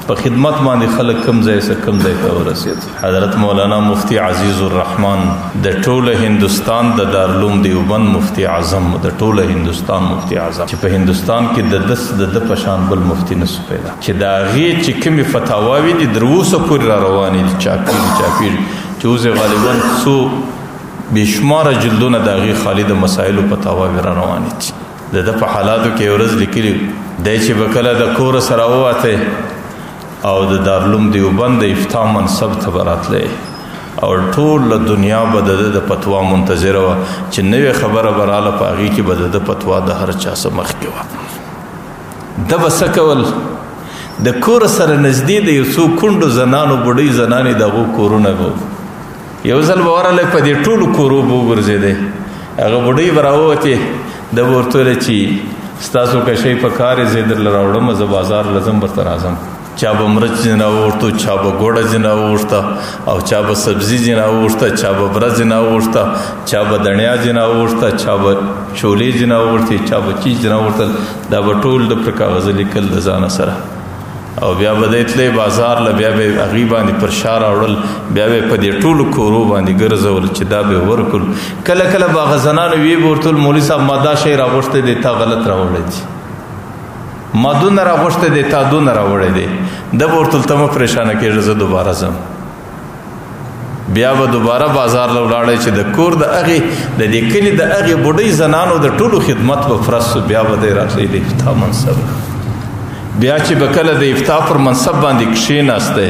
په خدمت باندې خلک کم ځای څخه کم ځای ته ورسېد. حضرت مولانا مفتی عزیز الرحمن د ټوله هندوستان د دارالعلوم دیوبند مفتی اعظم، د ټوله هندوستان مفتی اعظم چې په هندوستان کې د پشان بل مفتی نسو پیدا، چې د هغې چې کومې فتاواوي دي تر اوسه پورې را روانې دي، چاپېږي چې اوس غالبا څو بېشماره جلدونه د هغې خالي د مسایلو فتاواوې را روانې دي. د ده په حالاتو کې یو ورځ لیکلي دی چې به کله د کوره سره ووتی او د دارالعلوم دیوبند د افتاء منصب ته به راتلی او ټوله دنیا به د ده د فتوا منتظره وه چې نوې خبره به راله په هغې کې به د ده فتوا د هر چا څه مخکې وه. ده به څه کول؟ د کوره سره نږدې د یو څو کونډو زنانو بوډۍ زنانې د هغو کورونه به یو ځل به ورغلی په دې ټولو کورو به وګرځېدی، هغه بوډۍ به راووتې، ده به ورته ویلی چې ستاسو که شی په کار یې زه درله راوړم، زه بازار له ځم ورته راځم. چا به مرچ ځینه وغوښتو، چا به ګوړه ځینه وغوښته او چا به سبزي ځینه وغوښته، چا به بره ځینه وغوښته، چا به دڼیا ځینه وغوښته، چا به شولې ځینه وغوښتې، چا به چیز ځینه وغوښتل. دا به ټول د پر کاغذ لیکل د ځانه سره او بیا به دی تلی بازار له، بیا به یې هغې باندې پر شا راوړل، بیا به یې په دې ټولو کورو باندې ګرځول چې دا به یې ورکړل. کله کله به هغه زنانو ویې به ورته ویل مولوي صاحب ما دا شی راغوښتی دی تا غلط راوړی دی، ما دونه راغوښتی دی تا دونه راوړی دی. ده به ورته ویل ته مه پریشانه کېږه زه دوباره ځم. بیا به دوباره بازار له ولاړی چې د کور د هغې د دې کلي د هغې بوډۍ زنانو د ټولو خدمت به فرض سو. بیا به دی راتلی د افتاء منصب، بیا چې به کله د افتاء پر منصب باندې کښېناستی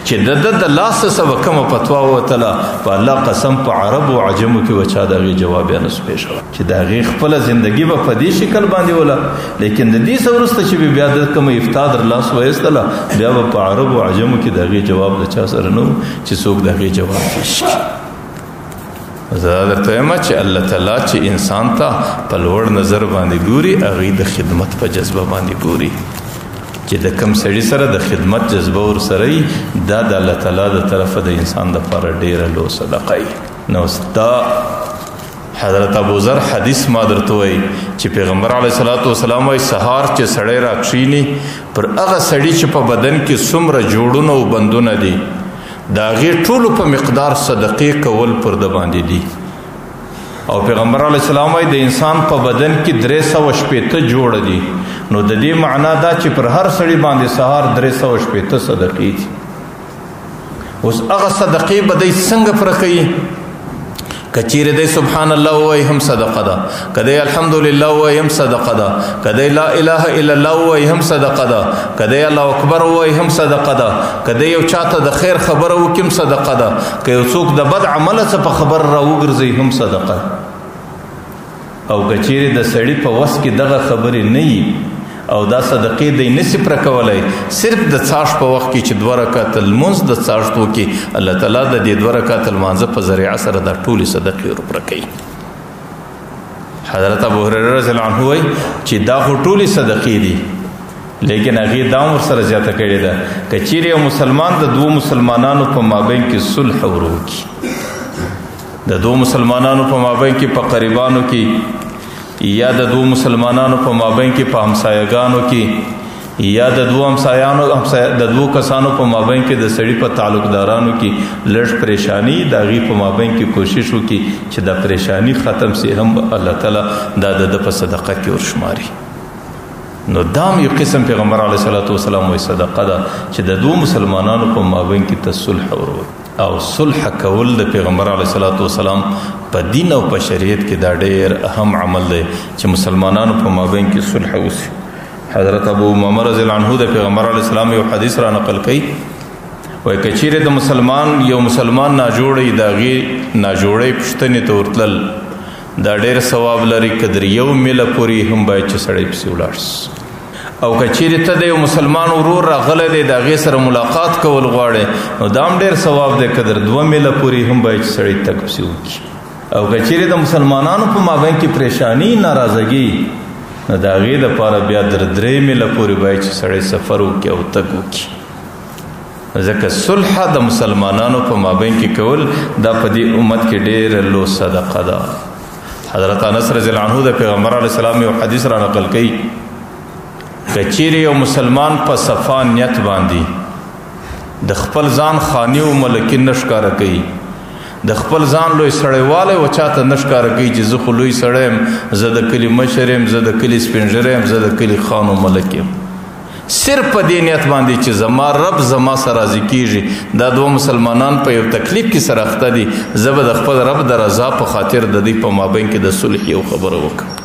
چې د ده د لاسه څه به کومه فتوا ووتله، په الله قسم په عربو او عجمو کې به چا د هغې جواب بیا نسو پېښولی چې د هغې خپله زندګي به په دې شکل باندې وله. لیکن د دې څه وروسته چې به بیا د کومه افتاء در لاس وایستله، بیا به په عربو او عجمو کې د هغې جواب د چا سره نه و چې څوک د هغې جواب پېښ کړي. زه درته وایم چې الله تعالی چې انسان ته په لوړ نظر باندې ګوري، هغې د خدمت په جذبه باندې ګوري چې د کم سړي سره د خدمت جذبه ورسره وي، دا د الله تعالی د طرفه د انسان دپاره ډېره لو صدقه وي. نو دا حضرت ابوذر حدیث ما درته وایي چې پیغمبر علیه صلات وسلام وایي سهار چې سړی راکښیني پر هغه سړي چې په بدن کې څومره جوړونه او بندونه دي د هغې ټولو په مقدار صدقې کول پر ده باندې دي. او پیغمبر علیه السلام وایي د انسان په بدن کې 360 جوړه دي. نو د دې معنا دا چې پر هر سړي باندې سهار 360 صدقې دي. اوس هغه صدقې به دی څنګه پوره کوي؟ که چیرې دی سبحان الله ووایي هم صدقه ده، که دی الحمدلله ووایي هم صدقه ده، که دی لا اله الا الله ووایي هم صدقه ده، که دی الله اکبر ووایي هم صدقه ده، که دی یو چاته د خیر خبره وکړي هم صدقه ده، که یو څوک د بد عمله څه په خبر را وګرځوي هم صدقه ده. او که چیرې د سړي په وس کې دغه خبرې نه وي او دا صدقې دی نسی پوره کولی، صرف د څاښت په وخت کې چې 2 رکعته لمونځ د څاښت وکړي، الله تعالی د دې 2 رکعته لمانځه په ذریعه سره دا ټولې صدقې ورپوره کوي. حضرت ابو هریره رضی الله عنه وایي چې دا خو ټولې صدقې دي، لیکن هغې دا هم ورسره زیاته کړې ده که چیرې یو مسلمان د 2 مسلمانانو په مابین کې صلح ور وکړي، د 2 مسلمانانو په مابین کې په قریبانو کې یا د 2 مسلمانانو په مابین کې په همسایګانو کې یا د 2 کسانو په مابین کې د سړي په تعلقدارانو کې لږ پریشانی د هغې په مابین کې کوشش وکړي چې دا پریشانی ختم سي، هم الله تعالی دا د په صدقه کې ورشماري. نو دام یو قسم پیغمبر علیه صلات وسلام وایي صدقه ده چې د 2 مسلمانانو په مابین کې ته صلح ورور او صلح کول د پیغمبر علیه صلات وسلام په دین او په شریعت کې دا ډېر اهم عمل دی چې مسلمانانو په مابین کې صلح وسي. حضرت ابو امامه رضی الله عنه د پیغمبر علیه السلام یو حدیث را نقل کوي، وایي که چیرې د یو مسلمان ناجوړی د هغې ناجوړۍ پوښتنې ته ورتلل دا ډېر ثواب لري، که در 1 میله پورې هم باید چې سړی پسې ولاړ سي. او که چیرې ته د یو مسلمان ورور راغلی دی د هغې سره ملاقات کول غواړې نو دا هم ډېر ثواب دی، که در 2 میله پورې هم باید چې سړی تګ پسې وکړي. او که چیرې د مسلمانانو په مابین کې پریشانی ناراضګي نو د هغې دپاره بیا در 3 میله پورې باید چې سړی سفر وکړي او تګ وکړي. ځکه صلح د مسلمانانو په مابین کې کول دا په دې امت کې ډېره لو صدقه ده. حضرت انس رضی الله عنه د پیغمبر علیه السلام یو حدیث را نقل کوي، که چیرې یو مسلمان په صفا نیت باندې د خپل ځان خاني او ملکي نه ښکاره کوي، د خپل ځان لوی سړیوالی و چاته نه ښکاره کوي چې زه خو لوی سړی یم، زه د کلي مشر یم، زه د کلي سپین ږیری یم، زه د کلي خان و ملک یم، صرف په دې نیت باندې چې زما رب زما سره راضي کیږي. دا دوه مسلمانان په یو تکلیف کې سره اخته دي، زه به د خپل رب د رضا په خاطر د دوی په مابین کې د صلح یو خبره وکړم.